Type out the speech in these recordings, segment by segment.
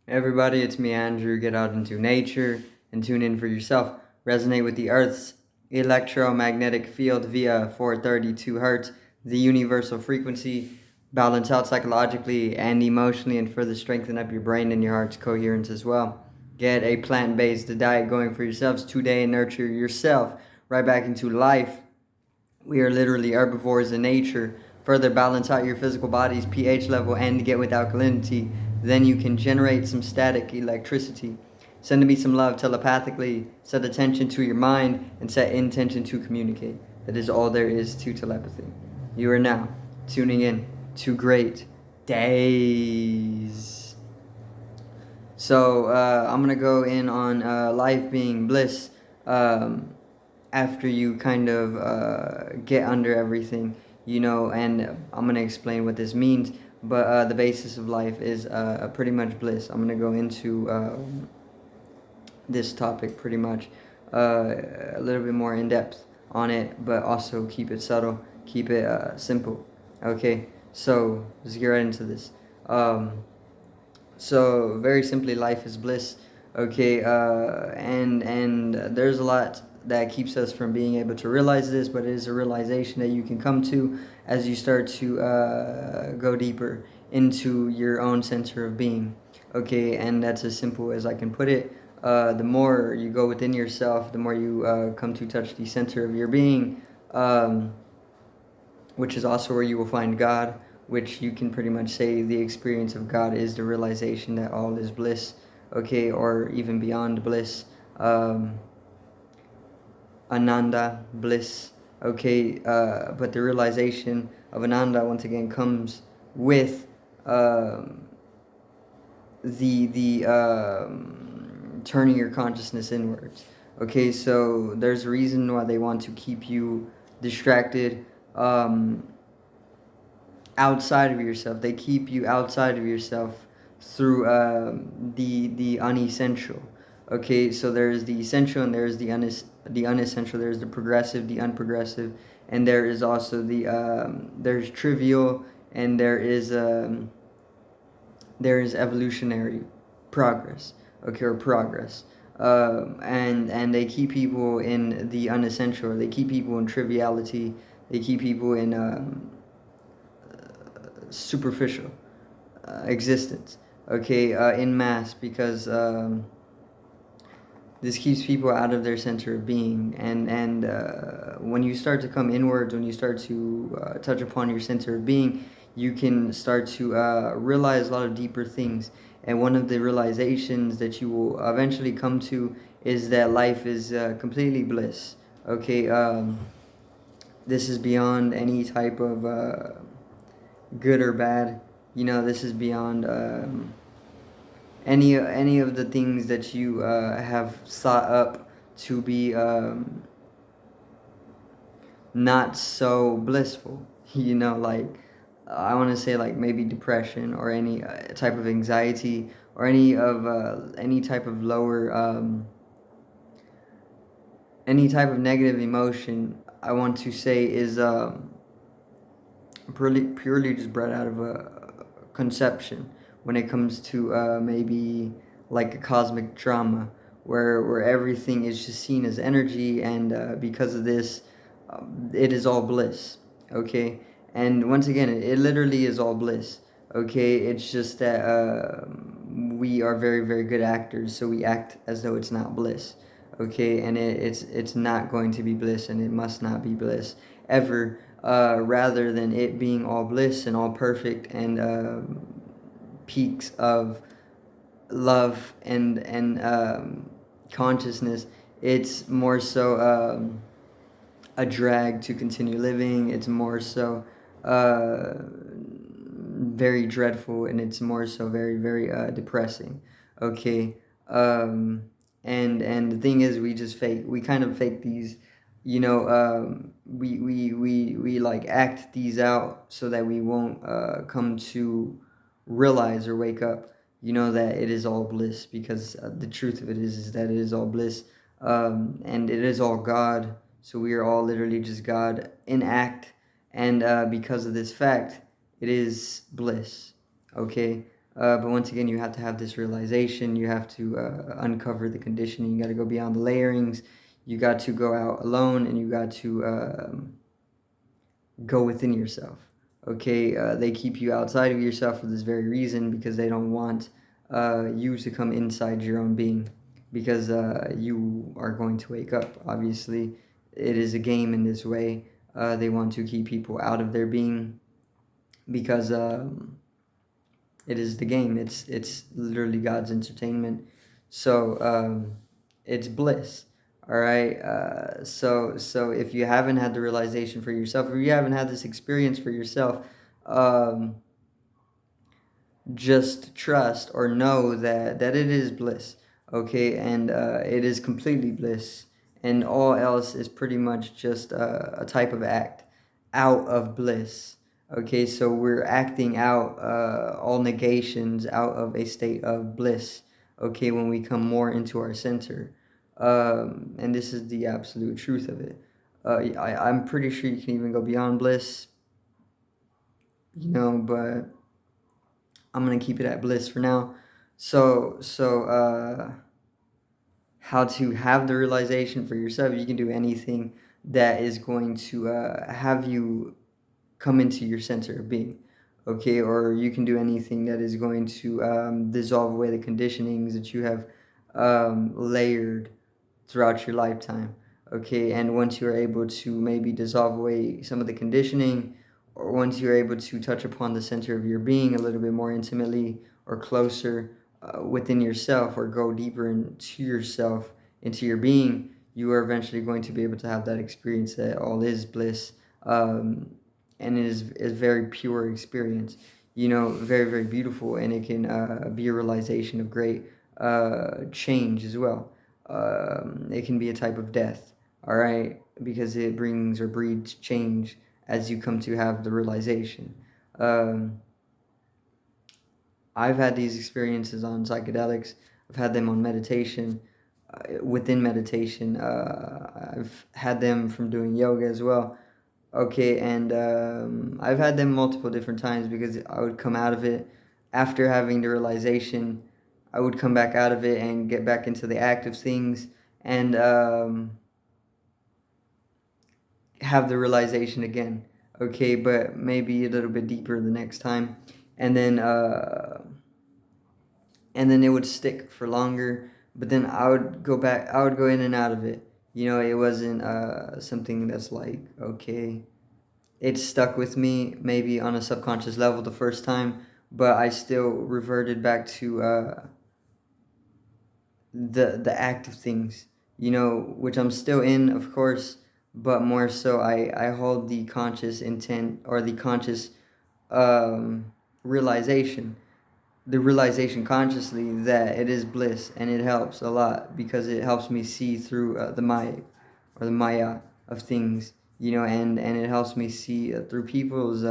Everybody, it's me, Andrew. Get out into nature and tune in for yourself. Resonate with the Earth's electromagnetic field via 432 hertz, the universal frequency. Balance out psychologically and emotionally, and further strengthen up your brain and your heart's coherence as well. Get a plant based diet going for yourselves today and nurture yourself right back into life. We are literally herbivores in nature. Further balance out your physical body's pH level and get with alkalinity. Then you can generate some static electricity. Send me some love telepathically. Set attention to your mind and set intention to communicate. That is all there is to telepathy. You are now tuning in to Great Days. So I'm gonna go in on life being bliss. After you kind of get under everything, and I'm going to explain what this means, but the basis of life is pretty much bliss. I'm going to go into this topic pretty much a little bit more in depth on it, but also keep it subtle, keep it simple. Okay, so let's get right into this. So very simply, life is bliss. Okay, and there's a lot that keeps us from being able to realize this, but it is a realization that you can come to as you start to go deeper into your own center of being. Okay, and that's as simple as I can put it. The more you go within yourself, the more you come to touch the center of your being, which is also where you will find God, which you can pretty much say the experience of God is the realization that all is bliss, okay, or even beyond bliss, Ananda, bliss, okay, but the realization of Ananda, once again, comes with the turning your consciousness inwards. Okay, so there's a reason why they want to keep you distracted outside of yourself. They keep you outside of yourself through the unessential. Okay, so there's the essential and there's the unessential. There's the progressive, the unprogressive, and there is also the there's trivial, and there is evolutionary progress, okay, or progress. And they keep people in the unessential. They keep people in triviality. They keep people in superficial existence, okay, in mass, because this keeps people out of their center of being. And when you start to come inwards, when you start to touch upon your center of being, you can start to realize a lot of deeper things. And one of the realizations that you will eventually come to is that life is completely bliss. Okay, this is beyond any type of good or bad. This is beyond any of the things that you have sought up to be not so blissful. Like I want to say, like maybe depression or any type of anxiety or any type of lower any type of negative emotion. I want to say is purely just bred out of a conception when it comes to maybe like a cosmic drama where everything is just seen as energy, and because of this, it is all bliss. Okay, and once again, it literally is all bliss. Okay, it's just that we are very very good actors, so we act as though it's not bliss. Okay, and it's not going to be bliss, and it must not be bliss ever, rather than it being all bliss and all perfect and peaks of love and consciousness. It's more so a drag to continue living. It's more so very dreadful, and it's more so very very depressing. Okay, and the thing is, we kind of fake these, we like act these out so that we won't come to realize or wake up, that it is all bliss, because the truth of it is that it is all bliss, and it is all God. So we are all literally just God in act, and because of this fact, it is bliss. Okay, But once again, you have to have this realization. You have to uncover the conditioning. You got to go beyond the layerings. You got to go out alone, and you got to go within yourself. Okay, they keep you outside of yourself for this very reason, because they don't want you to come inside your own being, because you are going to wake up. Obviously, it is a game in this way. They want to keep people out of their being, because it is the game. It's literally God's entertainment. So it's bliss. All right. So if you haven't had the realization for yourself, or you haven't had this experience for yourself, um, just trust or know that it is bliss. Okay, and it is completely bliss, and all else is pretty much just a type of act out of bliss. Okay, so we're acting out all negations out of a state of bliss. Okay, when we come more into our center, and this is the absolute truth of it. I'm pretty sure you can even go beyond bliss, but I'm gonna keep it at bliss for now. So how to have the realization for yourself? You can do anything that is going to have you come into your center of being, okay? Or you can do anything that is going to dissolve away the conditionings that you have layered throughout your lifetime, okay? And once you're able to maybe dissolve away some of the conditioning, or once you're able to touch upon the center of your being a little bit more intimately or closer within yourself, or go deeper into yourself, into your being, you are eventually going to be able to have that experience that all is bliss. And it is a very pure experience, very, very beautiful, and it can be a realization of great change as well. It can be a type of death, all right, because it brings or breeds change as you come to have the realization. Um, I've had these experiences on psychedelics. I've had them on meditation. Within meditation, I've had them from doing yoga as well. Okay, and I've had them multiple different times, because I would come out of it after having the realization. I would come back out of it and get back into the act of things, and have the realization again. Okay, but maybe a little bit deeper the next time, and then it would stick for longer. But then I would go back. I would go in and out of it. It wasn't something that's like, okay, it stuck with me maybe on a subconscious level the first time, but I still reverted back to the act of things, which I'm still in, of course, but more so I hold the conscious intent, or the conscious um, realization, the realization consciously that it is bliss, and it helps a lot, because it helps me see through the Maya, or the Maya of things, and it helps me see through people's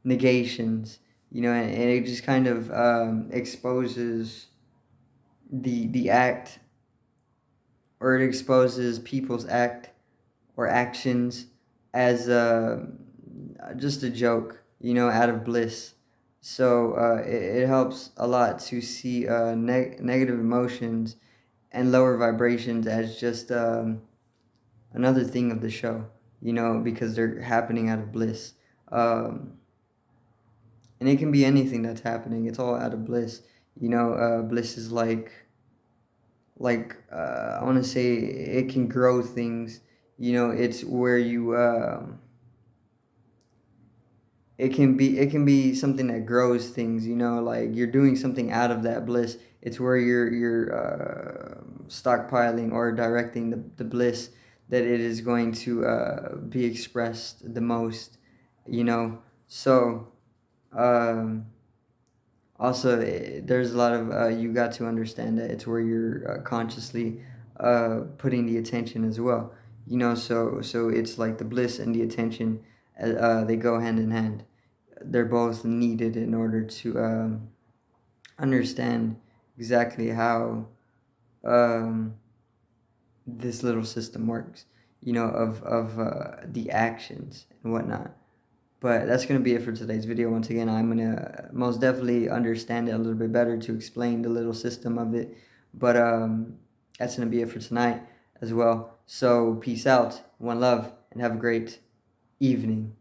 negations, and it just kind of exposes the act, or it exposes people's act or actions as just a joke, out of bliss. So it helps a lot to see negative emotions and lower vibrations as just another thing of the show, because they're happening out of bliss. Um, and it can be anything that's happening. It's all out of bliss. Bliss is I want to say it can grow things. It's where you it can be something that grows things. Like you're doing something out of that bliss. It's where you're stockpiling or directing the bliss that it is going to be expressed the most. So. Um, Also, there's a lot of you got to understand that it's where you're consciously putting the attention as well. So it's like the bliss and the attention, they go hand in hand. They're both needed in order to understand exactly how um, this little system works. Of the actions and whatnot. But that's going to be it for today's video. Once again, I'm going to most definitely understand it a little bit better to explain the little system of it. But that's going to be it for tonight as well. So peace out, one love, and have a great evening.